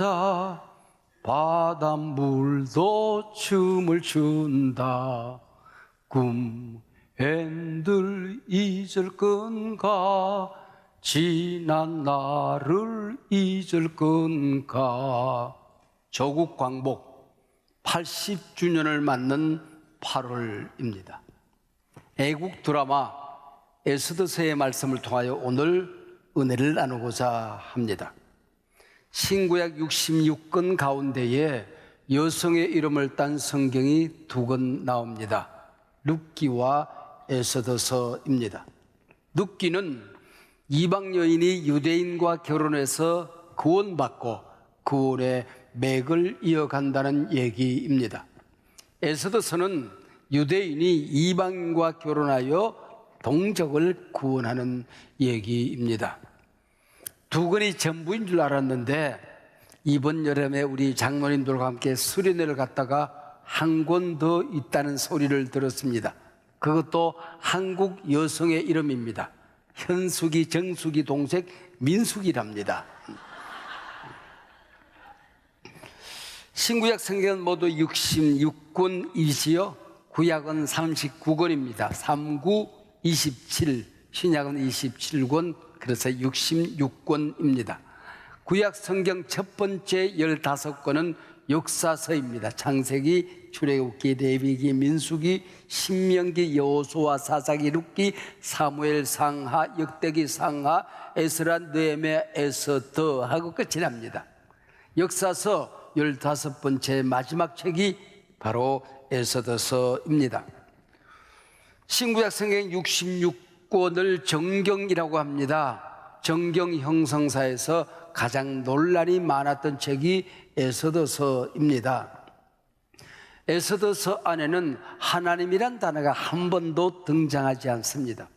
자, 바닷물도 춤을 춘다. 꿈엔들 잊을 건가? 지난 날을 잊을 건가? 조국 광복 80주년을 맞는 8월입니다. 애국 드라마 에스더서의 말씀을 통하여 오늘 은혜를 나누고자 합니다. 신구약 66권 가운데에 여성의 이름을 딴 성경이 2권 나옵니다. 룻기와 에스더서입니다. 룻기는 이방 여인이 유대인과 결혼해서 구원받고 구원의 맥을 이어간다는 얘기입니다. 에스더서는 유대인이 이방인과 결혼하여 동족을 구원하는 얘기입니다. 2권이 전부인 줄 알았는데 이번 여름에 우리 장로님들과 함께 수련회를 갔다가 한 권 더 있다는 소리를 들었습니다. 그것도 한국 여성의 이름입니다. 현숙이, 정숙이 동생 민숙이랍니다. 신구약 성경은 모두 66권이지요. 구약은 39권입니다. 39, 27, 신약은 27권, 그래서 66권입니다. 구약 성경 첫 번째 15권은 역사서입니다. 창세기, 출애굽기, 레위기, 민수기, 신명기, 여호수아, 사사기, 룻기, 사무엘, 상하, 역대기, 상하, 에스라, 느헤미야, 에스더 하고 끝이 납니다. 역사서 15번째 마지막 책이 바로 에스더서입니다. 신구약 성경 66권을 정경이라고 합니다. 정경 형성사에서 가장 논란이 많았던 책이 에스더서입니다. 에스더서 안에는 하나님이란 단어가 한 번도 등장하지 않습니다.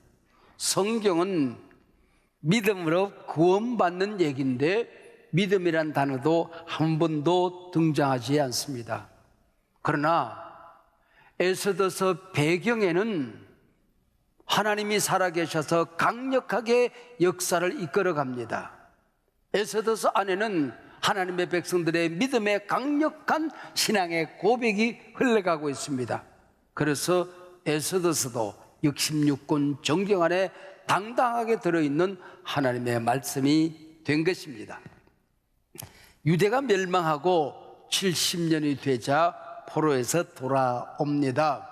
성경은 믿음으로 구원받는 얘기인데 믿음이란 단어도 한 번도 등장하지 않습니다. 그러나 에스더서 배경에는 하나님이 살아계셔서 강력하게 역사를 이끌어갑니다. 에스더서 안에는 하나님의 백성들의 믿음의 강력한 신앙의 고백이 흘러가고 있습니다. 그래서 에스더서도 66권 정경 안에 당당하게 들어있는 하나님의 말씀이 된 것입니다. 유대가 멸망하고 70년이 되자 포로에서 돌아옵니다.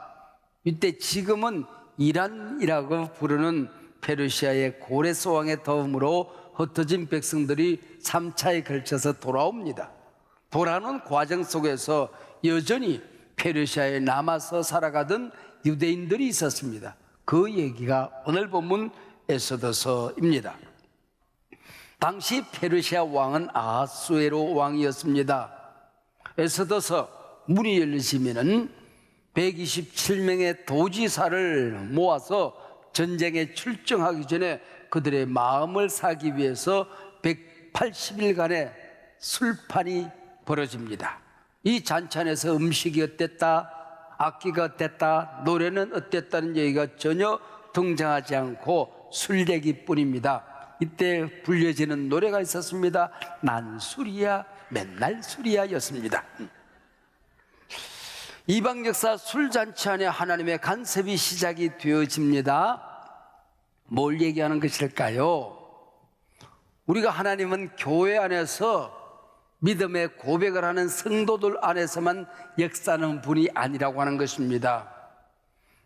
이때 지금은 이란이라고 부르는 페르시아의 고레스 왕의 도움으로 흩어진 백성들이 3차에 걸쳐서 돌아옵니다. 돌아오는 과정 속에서 여전히 페르시아에 남아서 살아가던 유대인들이 있었습니다. 그 얘기가 오늘 본문 에스더서입니다. 당시 페르시아 왕은 아하수에로 왕이었습니다. 에스더서 문이 열리시면은 127명의 도지사를 모아서 전쟁에 출정하기 전에 그들의 마음을 사기 위해서 180일간의 술판이 벌어집니다. 이 잔치안에서 음식이 어땠다, 악기가 어땠다, 노래는 어땠다는 얘기가 전혀 등장하지 않고 술 얘기뿐입니다. 이때 불려지는 노래가 있었습니다. 난 술이야, 맨날 술이야 였습니다. 이방 역사 술잔치 안에 하나님의 간섭이 시작이 되어집니다. 뭘 얘기하는 것일까요? 우리가 하나님은 교회 안에서 믿음의 고백을 하는 성도들 안에서만 역사하는 분이 아니라고 하는 것입니다.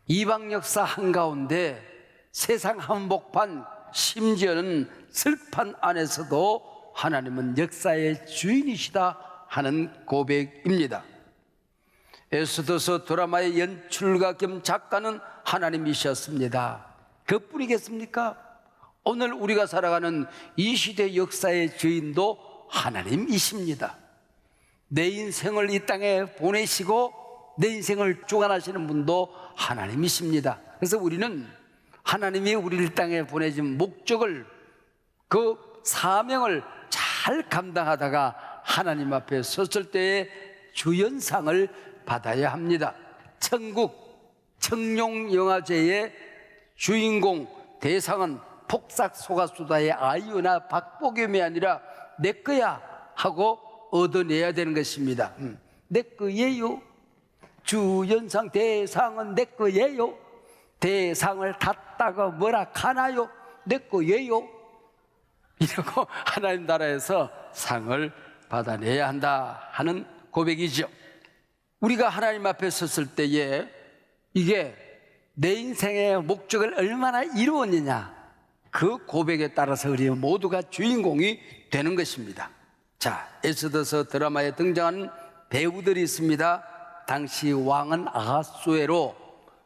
이방 역사 한가운데 세상 한복판, 심지어는 슬판 안에서도 하나님은 역사의 주인이시다 하는 고백입니다. 에스더서 드라마의 연출가 겸 작가는 하나님이셨습니다. 그뿐이겠습니까? 오늘 우리가 살아가는 이 시대 역사의 주인도 하나님이십니다. 내 인생을 이 땅에 보내시고 내 인생을 주관하시는 분도 하나님이십니다. 그래서 우리는 하나님이 우리를 땅에 보내준 목적을, 그 사명을 잘 감당하다가 하나님 앞에 섰을 때의 주연상을 받아야 합니다. 천국 청룡영화제의 주인공 대상은 폭삭 소가수다의 아이유나 박보겸이 아니라 내 거야 하고 얻어내야 되는 것입니다. 내 거예요. 주연상 대상은 내 거예요. 대상을 탔다가 뭐라 하나요? 내 거예요. 이러고 하나님 나라에서 상을 받아내야 한다 하는 고백이죠. 우리가 하나님 앞에 섰을 때에 이게 내 인생의 목적을 얼마나 이루었느냐, 그 고백에 따라서 우리 모두가 주인공이 되는 것입니다. 자, 에스더서 드라마에 등장하는 배우들이 있습니다. 당시 왕은 아하수에로,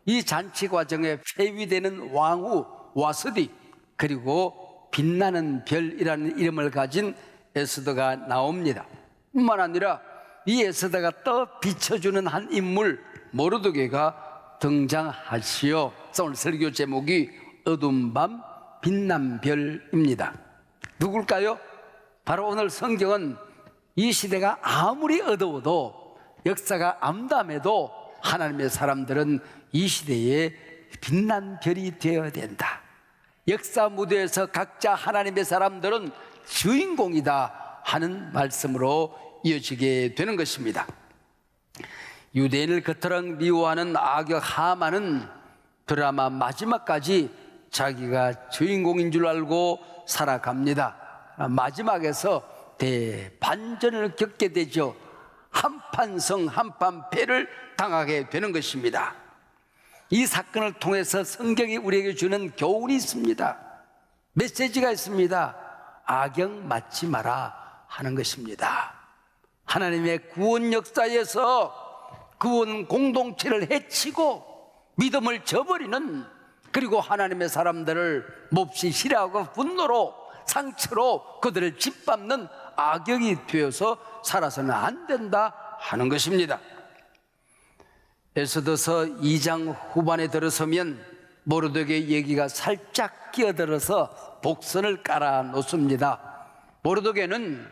이 잔치 과정에 폐위되는 왕후 와스디, 그리고 빛나는 별이라는 이름을 가진 에스더가 나옵니다. 뿐만 아니라 이 에스더가 떠 비춰주는 한 인물 모르드게가 등장하시오. 오늘 설교 제목이 어두운 밤 빛난 별입니다. 누굴까요? 바로 오늘 성경은 이 시대가 아무리 어두워도, 역사가 암담해도 하나님의 사람들은 이 시대에 빛난 별이 되어야 된다. 역사 무대에서 각자 하나님의 사람들은 주인공이다 하는 말씀으로 이어지게 되는 것입니다. 유대인을 그토록 미워하는 악역 하만은 드라마 마지막까지 자기가 주인공인 줄 알고 살아갑니다. 마지막에서 대반전을 겪게 되죠. 한판성 한판패를 당하게 되는 것입니다. 이 사건을 통해서 성경이 우리에게 주는 교훈이 있습니다. 메시지가 있습니다. 악역 맞지 마라 하는 것입니다. 하나님의 구원 역사에서 구원 공동체를 해치고 믿음을 저버리는, 그리고 하나님의 사람들을 몹시 싫어하고 분노로 상처로 그들을 짓밟는 악역이 되어서 살아서는 안 된다 하는 것입니다. 에스더서 2장 후반에 들어서면 모르드게 얘기가 살짝 끼어들어서 복선을 깔아 놓습니다. 모르드게는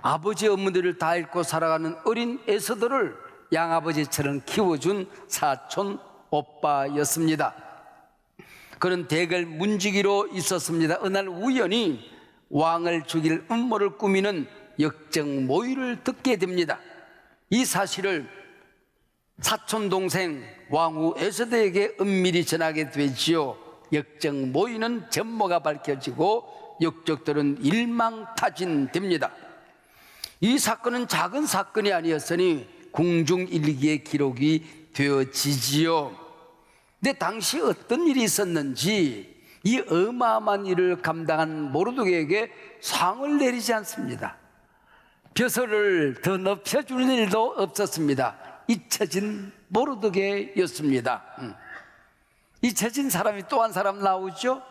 아버지 어머니를 다 잃고 살아가는 어린 에스더를 양아버지처럼 키워준 사촌 오빠였습니다. 그는 대궐 문지기로 있었습니다. 어느 날 우연히 왕을 죽일 음모를 꾸미는 역적 모의를 듣게 됩니다. 이 사실을 사촌 동생 왕후 에스더에게 은밀히 전하게 되지요. 역적 모의는 전모가 밝혀지고 역적들은 일망타진됩니다. 이 사건은 작은 사건이 아니었으니 궁중일기의 기록이 되어지지요. 근데 당시 어떤 일이 있었는지 이 어마어마한 일을 감당한 모르드게에게 상을 내리지 않습니다. 벼슬을 더 높여주는 일도 없었습니다. 잊혀진 모르드게였습니다. 잊혀진 사람이 또 한 사람 나오죠.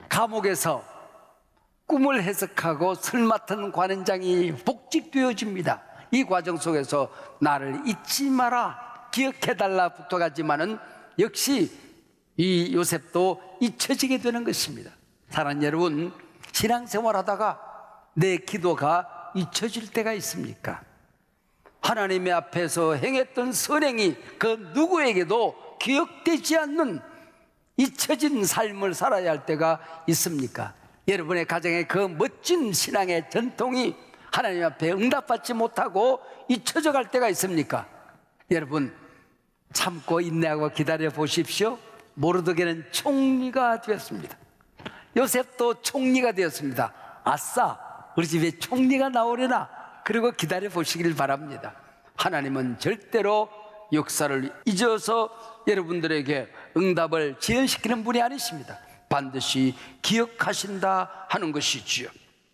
감옥에서 꿈을 해석하고 술 맡은 관원장이 복직되어집니다. 이 과정 속에서 나를 잊지 마라, 기억해달라 부탁하지만은 역시 이 요셉도 잊혀지게 되는 것입니다. 사랑하는 여러분, 신앙생활 하다가 내 기도가 잊혀질 때가 있습니까? 하나님의 앞에서 행했던 선행이 그 누구에게도 기억되지 않는 잊혀진 삶을 살아야 할 때가 있습니까? 여러분의 가정에 그 멋진 신앙의 전통이 하나님 앞에 응답받지 못하고 잊혀져 갈 때가 있습니까? 여러분, 참고 인내하고 기다려 보십시오. 모르드게는 총리가 되었습니다. 요셉도 총리가 되었습니다. 아싸, 우리 집에 총리가 나오려나? 그리고 기다려 보시길 바랍니다. 하나님은 절대로 역사를 잊어서 여러분들에게 응답을 지연시키는 분이 아니십니다. 반드시 기억하신다 하는 것이지요.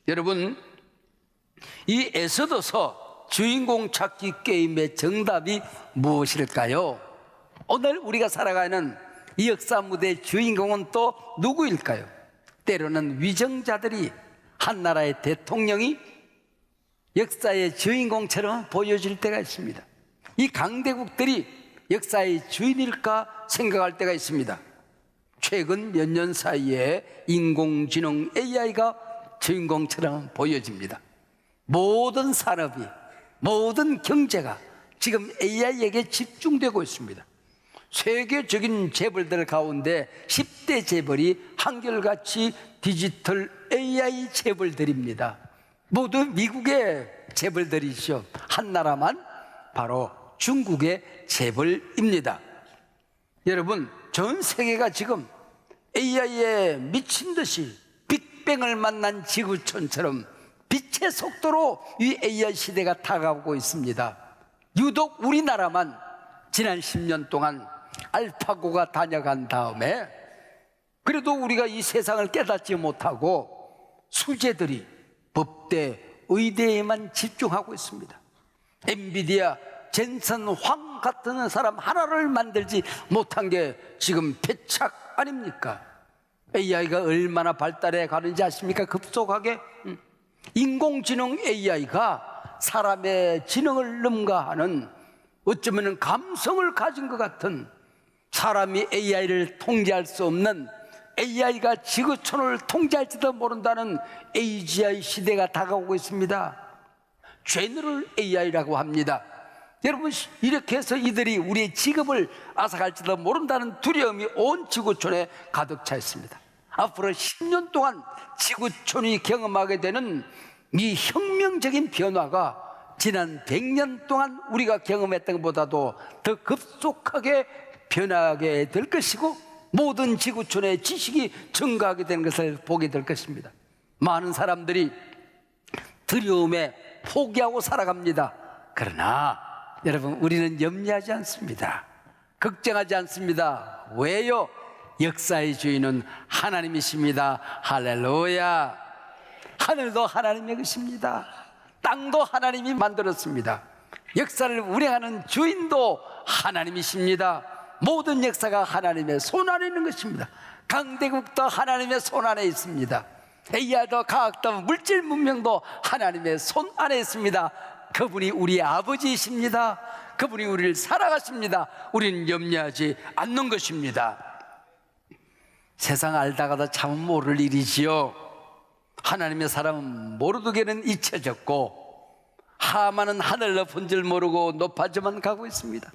여러분, 이 에스더서 주인공 찾기 게임의 정답이 무엇일까요? 오늘 우리가 살아가는 이 역사 무대의 주인공은 또 누구일까요? 때로는 위정자들이, 한 나라의 대통령이 역사의 주인공처럼 보여질 때가 있습니다. 이 강대국들이 역사의 주인일까 생각할 때가 있습니다. 최근 몇 년 사이에 인공지능 AI가 주인공처럼 보여집니다. 모든 산업이, 모든 경제가 지금 AI에게 집중되고 있습니다. 세계적인 재벌들 가운데 10대 재벌이 한결같이 디지털 AI 재벌들입니다. 모두 미국의 재벌들이죠. 한 나라만 바로 중국의 재벌입니다. 여러분, 전 세계가 지금 AI에 미친 듯이 빅뱅을 만난 지구촌처럼 빛의 속도로 이 AI 시대가 다가오고 있습니다. 유독 우리나라만 지난 10년 동안 알파고가 다녀간 다음에 그래도 우리가 이 세상을 깨닫지 못하고 수재들이 법대, 의대에만 집중하고 있습니다. 엔비디아, 젠슨 황 같은 사람 하나를 만들지 못한 게 지금 패착 아닙니까? AI가 얼마나 발달해 가는지 아십니까? 급속하게. 인공지능 AI가 사람의 지능을 능가하는, 어쩌면 감성을 가진 것 같은, 사람이 AI를 통제할 수 없는, AI가 지구촌을 통제할지도 모른다는 AGI 시대가 다가오고 있습니다. 제너럴 AI라고 합니다. 여러분, 이렇게 해서 이들이 우리의 직업을 앗아갈지도 모른다는 두려움이 온 지구촌에 가득 차 있습니다. 앞으로 10년 동안 지구촌이 경험하게 되는 이 혁명적인 변화가 지난 100년 동안 우리가 경험했던 것보다도 더 급속하게 변하게 될 것이고, 모든 지구촌의 지식이 증가하게 되는 것을 보게 될 것입니다. 많은 사람들이 두려움에 포기하고 살아갑니다. 그러나 여러분, 우리는 염려하지 않습니다. 걱정하지 않습니다. 왜요? 역사의 주인은 하나님이십니다. 할렐루야. 하늘도 하나님의 것입니다. 땅도 하나님이 만들었습니다. 역사를 운행하는 주인도 하나님이십니다. 모든 역사가 하나님의 손 안에 있는 것입니다. 강대국도 하나님의 손 안에 있습니다. AI도 과학도 물질 문명도 하나님의 손 안에 있습니다. 그분이 우리의 아버지이십니다. 그분이 우리를 사랑하십니다. 우리는 염려하지 않는 것입니다. 세상 알다가도 참 모를 일이지요. 하나님의 사랑은 모르드게는 잊혀졌고, 하만은 하늘 높은 줄 모르고 높아져만 가고 있습니다.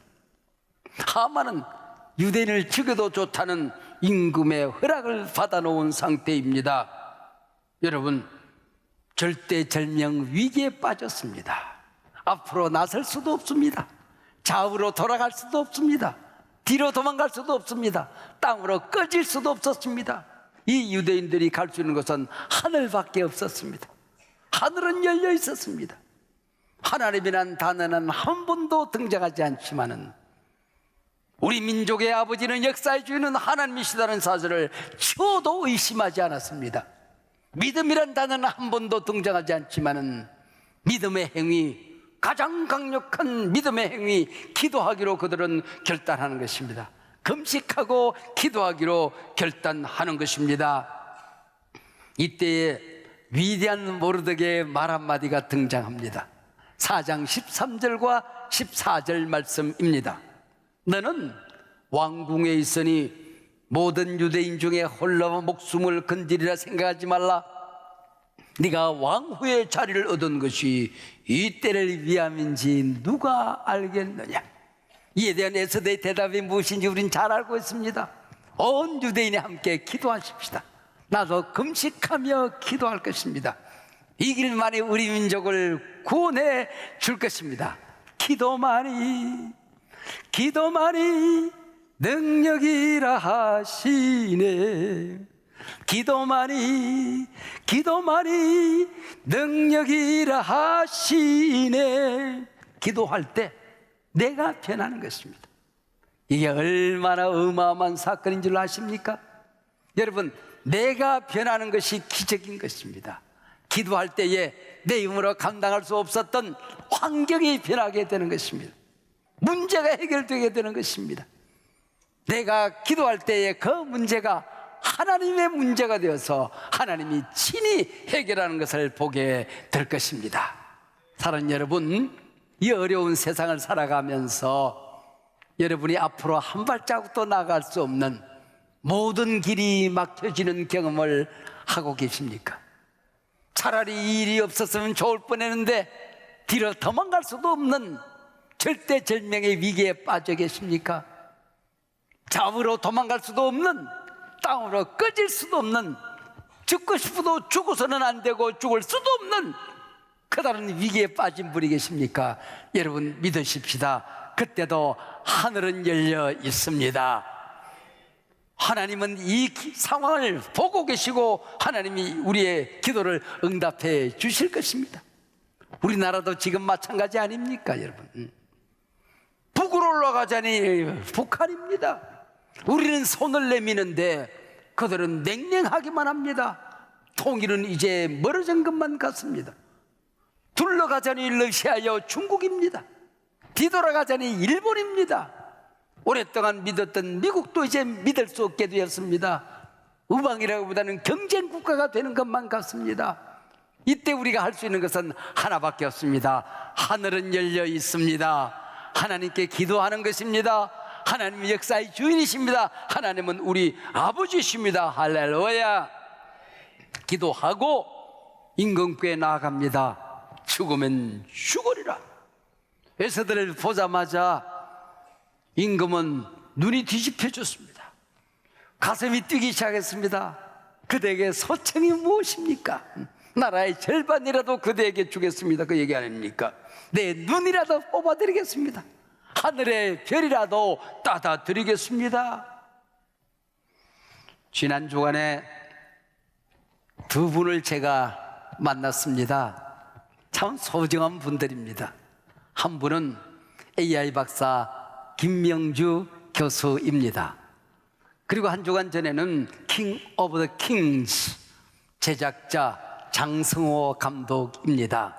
하만은 유대인을 죽여도 좋다는 임금의 허락을 받아놓은 상태입니다. 여러분, 절대절명 위기에 빠졌습니다. 앞으로 나설 수도 없습니다. 좌우로 돌아갈 수도 없습니다. 뒤로 도망갈 수도 없습니다. 땅으로 꺼질 수도 없었습니다. 이 유대인들이 갈 수 있는 것은 하늘밖에 없었습니다. 하늘은 열려 있었습니다. 하나님이란 단어는 한 번도 등장하지 않지만은 우리 민족의 아버지는, 역사의 주인은 하나님이시다는 사실을 초도 의심하지 않았습니다. 믿음이란 단어는 한 번도 등장하지 않지만은 믿음의 행위, 가장 강력한 믿음의 행위, 기도하기로 그들은 결단하는 것입니다. 금식하고 기도하기로 결단하는 것입니다. 이때에 위대한 모르드게의 말 한마디가 등장합니다. 4장 13절과 14절 말씀입니다. 너는 왕궁에 있으니 모든 유대인 중에 홀로 목숨을 건지리라 생각하지 말라. 네가 왕후의 자리를 얻은 것이 이 때를 위함인지 누가 알겠느냐. 이에 대한 에스더의 대답이 무엇인지 우린 잘 알고 있습니다. 온 유대인이 함께 기도하십시다. 나도 금식하며 기도할 것입니다. 이 길만이 우리 민족을 구원해 줄 것입니다. 기도만이 능력이라 하시네. 기도만이 능력이라 하시네. 기도할 때 내가 변하는 것입니다. 이게 얼마나 어마어마한 사건인 줄 아십니까? 여러분, 내가 변하는 것이 기적인 것입니다. 기도할 때에 내 힘으로 감당할 수 없었던 환경이 변하게 되는 것입니다. 문제가 해결되게 되는 것입니다. 내가 기도할 때에 그 문제가 하나님의 문제가 되어서 하나님이 친히 해결하는 것을 보게 될 것입니다. 사랑하는 여러분, 이 어려운 세상을 살아가면서 여러분이 앞으로 한 발자국도 나갈 수 없는 모든 길이 막혀지는 경험을 하고 계십니까? 차라리 이 일이 없었으면 좋을 뻔했는데 뒤로 도망갈 수도 없는 절대절명의 위기에 빠져 계십니까? 좌우로 도망갈 수도 없는, 땅으로 꺼질 수도 없는, 죽고 싶어도 죽어서는 안 되고 죽을 수도 없는 커다란 위기에 빠진 분이 계십니까? 여러분 믿으십시다. 그때도 하늘은 열려 있습니다. 하나님은 이 상황을 보고 계시고 하나님이 우리의 기도를 응답해 주실 것입니다. 우리나라도 지금 마찬가지 아닙니까, 여러분? 북으로 올라가자니 북한입니다. 우리는 손을 내미는데 그들은 냉랭하기만 합니다. 통일은 이제 멀어진 것만 같습니다. 둘러가자니 러시아여 중국입니다. 뒤돌아가자니 일본입니다. 오랫동안 믿었던 미국도 이제 믿을 수 없게 되었습니다. 우방이라기보다는 경쟁 국가가 되는 것만 같습니다. 이때 우리가 할 수 있는 것은 하나밖에 없습니다. 하늘은 열려 있습니다. 하나님께 기도하는 것입니다. 하나님은 역사의 주인이십니다. 하나님은 우리 아버지십니다. 할렐루야. 기도하고 임금께 나아갑니다. 죽으면 죽으리라. 에서들을 보자마자 임금은 눈이 뒤집혀졌습니다. 가슴이 뛰기 시작했습니다. 그대에게 소청이 무엇입니까? 나라의 절반이라도 그대에게 주겠습니다. 그 얘기 아닙니까? 내 눈이라도 뽑아드리겠습니다. 하늘의 별이라도 따다 드리겠습니다. 지난 주간에 두 분을 제가 만났습니다. 참 소중한 분들입니다. 한 분은 AI 박사 김명주 교수입니다. 그리고 한 주간 전에는 킹 오브 더 킹스 제작자 장승호 감독입니다.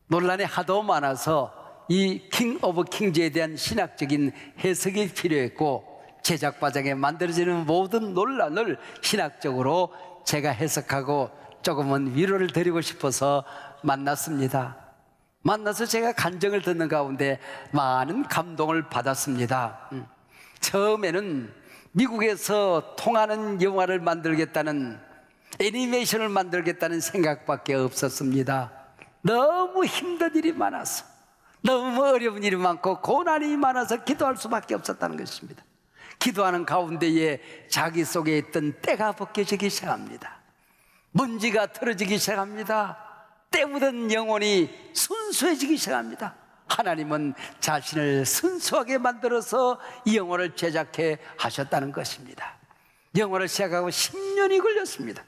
논란이 하도 많아서 이 킹 오브 킹즈에 대한 신학적인 해석이 필요했고, 제작 과정에 만들어지는 모든 논란을 신학적으로 제가 해석하고 조금은 위로를 드리고 싶어서 만났습니다. 만나서 제가 간증을 듣는 가운데 많은 감동을 받았습니다. 처음에는 미국에서 통하는 영화를 만들겠다는, 애니메이션을 만들겠다는 생각밖에 없었습니다. 너무 힘든 일이 많아서, 너무 어려운 일이 많고 고난이 많아서 기도할 수밖에 없었다는 것입니다. 기도하는 가운데에 자기 속에 있던 때가 벗겨지기 시작합니다. 먼지가 털어지기 시작합니다. 때 묻은 영혼이 순수해지기 시작합니다. 하나님은 자신을 순수하게 만들어서 이 영혼을 제작해 하셨다는 것입니다. 영혼을 시작하고 10년이 걸렸습니다.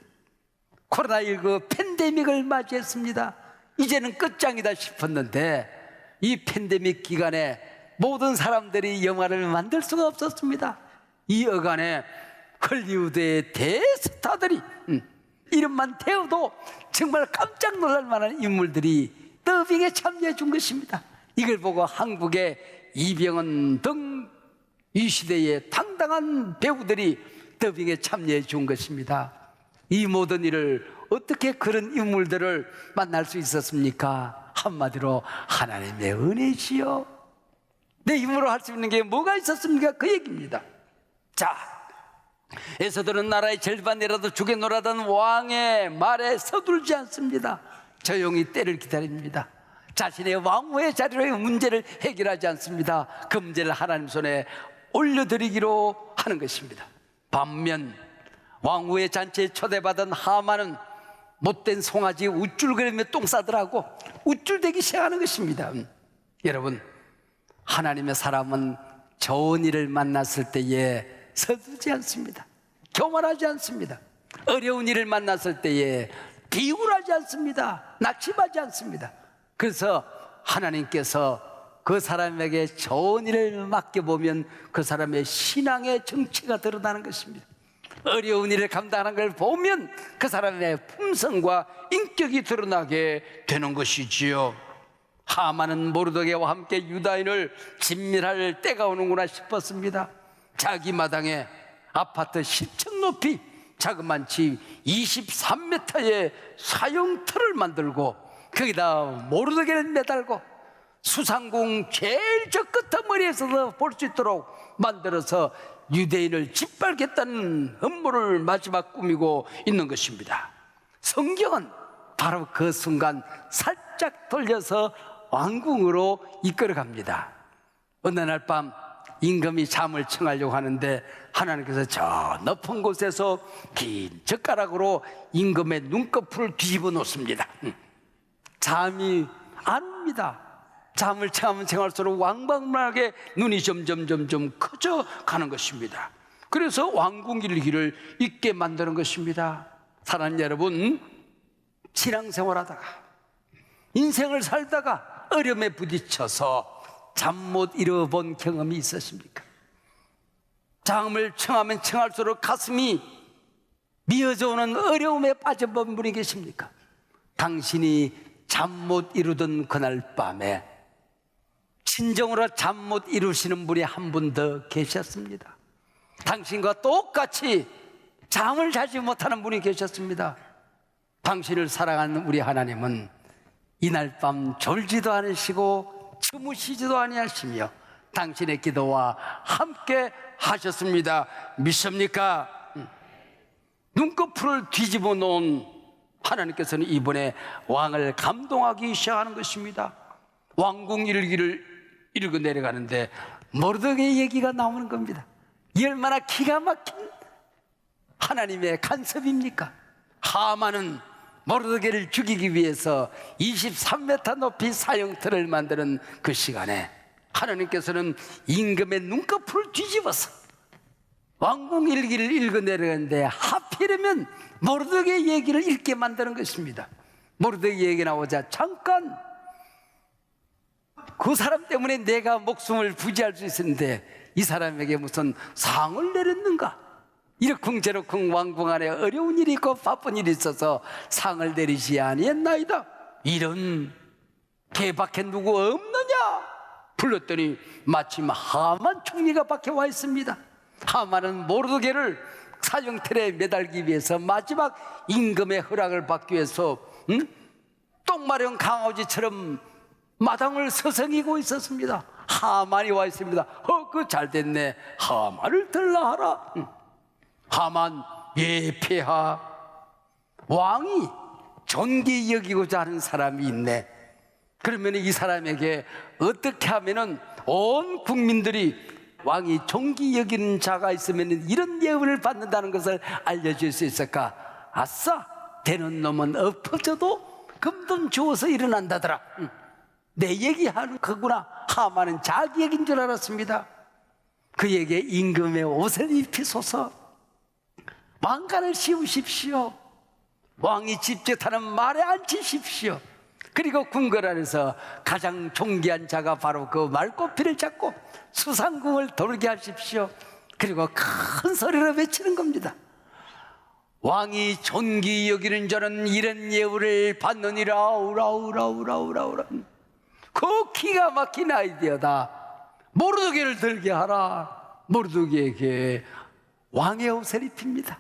코로나19 팬데믹을 맞이했습니다. 이제는 끝장이다 싶었는데 이 팬데믹 기간에 모든 사람들이 영화를 만들 수가 없었습니다. 이 여간에 헐리우드의 대스타들이 이름만 태워도 정말 깜짝 놀랄 만한 인물들이 더빙에 참여해 준 것입니다. 이걸 보고 한국의 이병헌 등 이 시대의 당당한 배우들이 더빙에 참여해 준 것입니다. 이 모든 일을 어떻게 그런 인물들을 만날 수 있었습니까? 한마디로 하나님의 은혜지요. 내 힘으로 할 수 있는 게 뭐가 있었습니까? 그 얘기입니다. 자, 에서들은 나라의 절반이라도 주겠노라던 왕의 말에 서둘지 않습니다. 조용히 때를 기다립니다. 자신의 왕후의 자리로의 문제를 해결하지 않습니다. 그 문제를 하나님 손에 올려드리기로 하는 것입니다. 반면 왕후의 잔치에 초대받은 하만은 못된 송아지 우쭐거리며 똥 싸더라고 우쭐대기 시작하는 것입니다. 여러분, 하나님의 사람은 좋은 일을 만났을 때에 서두지 않습니다. 교만하지 않습니다. 어려운 일을 만났을 때에 비굴하지 않습니다. 낙심하지 않습니다. 그래서 하나님께서 그 사람에게 좋은 일을 맡겨보면 그 사람의 신앙의 정체가 드러나는 것입니다. 어려운 일을 감당하는 걸 보면 그 사람의 품성과 인격이 드러나게 되는 것이지요. 하만은 모르드게와 함께 유다인을 진멸할 때가 오는구나 싶었습니다. 자기 마당에 아파트 10층 높이 자그만 집 23m의 사형터를 만들고 거기다 모르드게를 매달고 수상궁 제일 저 끝머리에서도 볼 수 있도록 만들어서 유대인을 짓밟겠다는 음모를 마지막 꾸미고 있는 것입니다. 성경은 바로 그 순간 살짝 돌려서 왕궁으로 이끌어갑니다. 어느 날 밤 임금이 잠을 청하려고 하는데 하나님께서 저 높은 곳에서 긴 젓가락으로 임금의 눈꺼풀을 뒤집어 놓습니다. 잠이 안 옵니다. 잠을 청하면 청할수록 왕방문하게 눈이 점점 커져 가는 것입니다. 그래서 왕궁일기를 잊게 만드는 것입니다. 사랑하는 여러분, 신앙생활하다가 인생을 살다가 어려움에 부딪혀서 잠 못 이뤄본 경험이 있으십니까? 잠을 청하면 청할수록 가슴이 미어져 오는 어려움에 빠져본 분이 계십니까? 당신이 잠 못 이루던 그날 밤에 진정으로 잠 못 이루시는 분이 한 분 더 계셨습니다. 당신과 똑같이 잠을 자지 못하는 분이 계셨습니다. 당신을 사랑하는 우리 하나님은 이날 밤 졸지도 않으시고 주무시지도 아니하시며 당신의 기도와 함께 하셨습니다. 믿습니까? 눈꺼풀을 뒤집어 놓은 하나님께서는 이번에 왕을 감동하기 시작하는 것입니다. 왕궁 일기를 읽어 내려가는데 모르드게의 얘기가 나오는 겁니다. 이 얼마나 기가 막힌 하나님의 간섭입니까? 하만은 모르드게를 죽이기 위해서 23m 높이 사형틀을 만드는 그 시간에 하나님께서는 임금의 눈꺼풀을 뒤집어서 왕궁 일기를 읽어 내려가는데 하필이면 모르드게 얘기를 읽게 만드는 것입니다. 모르드게 얘기 나오자 잠깐, 그 사람 때문에 내가 목숨을 부지할 수 있었는데 이 사람에게 무슨 상을 내렸는가? 이러쿵저러쿵 왕궁 안에 어려운 일이 있고 바쁜 일이 있어서 상을 내리지 아니했나이다. 이런 개밖에 누구 없느냐? 불렀더니 마침 하만 총리가 밖에 와 있습니다. 하만은 모르드게를 사형틀에 매달기 위해서 마지막 임금의 허락을 받기 위해서 똥마려운 강아지처럼 마당을 서성이고 있었습니다. 하만이 와 있습니다. 그 잘됐네. 하만을 들라하라. 하만, 폐하. 왕이 존귀 여기고자 하는 사람이 있네. 그러면 이 사람에게 어떻게 하면은 온 국민들이 왕이 존귀 여기는 자가 있으면 이런 예우를 받는다는 것을 알려줄 수 있을까? 아싸, 되는 놈은 엎어져도 금돈 주어서 일어난다더라. 내 얘기하는 거구나. 하만은 자기 얘기인 줄 알았습니다. 그에게 임금의 옷을 입히소서, 왕관을 씌우십시오, 왕이 직접 타는 말에 앉히십시오. 그리고 궁궐 안에서 가장 존귀한 자가 바로 그 말꼬피를 잡고 수상궁을 돌게 하십시오. 그리고 큰 소리로 외치는 겁니다. 왕이 존귀 여기는 자는 이런 예우를 받느니라. 우라우라우라우라우라. 그 기가 막힌 아이디어다. 모르드게를 들게 하라. 모르드게에게 왕의 옷을 입힙니다.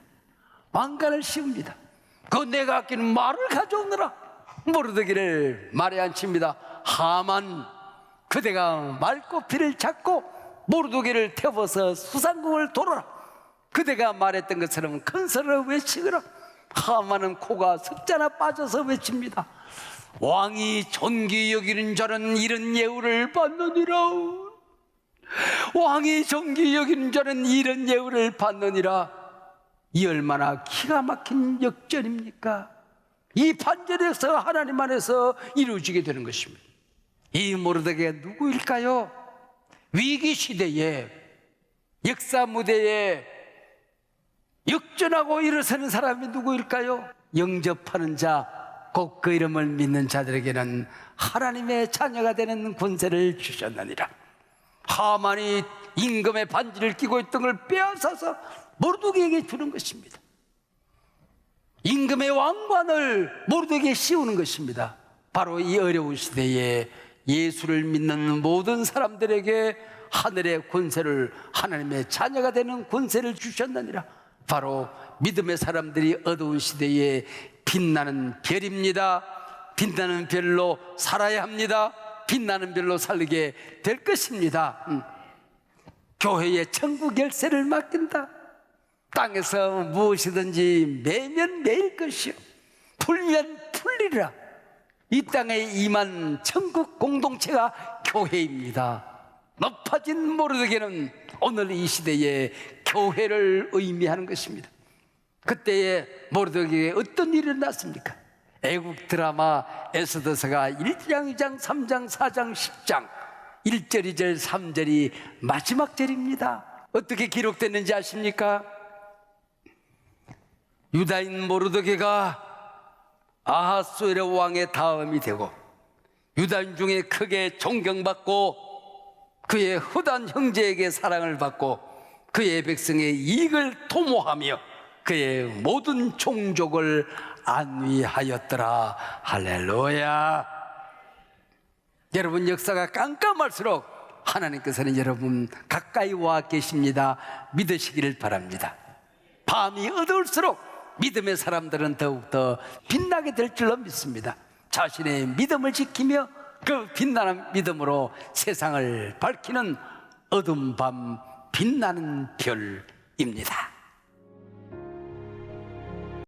왕관을 씌웁니다. 그 내가 아끼는 말을 가져오느라. 모르드게를 말에 앉힙니다. 하만, 그대가 말꼬피를 잡고 모르드게를 태워서 수상궁을 돌아라. 그대가 말했던 것처럼 큰 소리로 외치거라. 하만은 코가 석자나 빠져서 외칩니다. 왕이 존귀 여기는 자는 이런 예우를 받느니라. 왕이 존귀 여기는 자는 이런 예우를 받느니라. 이 얼마나 기가 막힌 역전입니까? 이 반절에서 하나님 안에서 이루어지게 되는 것입니다. 이 모르드게가 누구일까요? 위기 시대에 역사 무대에 역전하고 일어서는 사람이 누구일까요? 영접하는 자, 곧 그 이름을 믿는 자들에게는 하나님의 자녀가 되는 권세를 주셨느니라. 하만이 임금의 반지를 끼고 있던 걸 빼앗아서 모르드게에게 주는 것입니다. 임금의 왕관을 모르드게에 씌우는 것입니다. 바로 이 어려운 시대에 예수를 믿는 모든 사람들에게 하늘의 권세를, 하나님의 자녀가 되는 권세를 주셨느니라. 바로 믿음의 사람들이 어두운 시대에 빛나는 별입니다. 빛나는 별로 살아야 합니다. 빛나는 별로 살게 될 것입니다. 교회에 천국 열쇠를 맡긴다. 땅에서 무엇이든지 매면 매일 것이요 풀면 풀리라. 이 땅에 임한 천국 공동체가 교회입니다. 높아진 모르드게는 오늘 이 시대에 교회를 의미하는 것입니다. 그때에 모르드게에 어떤 일이 일어났습니까? 애국 드라마 에스더서가 1장, 2장, 3장, 4장, 10장 1절, 2절, 3절이 마지막 절입니다. 어떻게 기록됐는지 아십니까? 유다인 모르드게가 아하수에르 왕의 다음이 되고 유다인 중에 크게 존경받고 그의 후단 형제에게 사랑을 받고 그의 백성의 이익을 도모하며 그의 모든 종족을 안위하였더라. 할렐루야. 여러분, 역사가 깜깜할수록 하나님께서는 여러분 가까이 와 계십니다. 믿으시기를 바랍니다. 밤이 어두울수록 믿음의 사람들은 더욱더 빛나게 될 줄로 믿습니다. 자신의 믿음을 지키며 그 빛나는 믿음으로 세상을 밝히는 어두운 밤 빛나는 별입니다.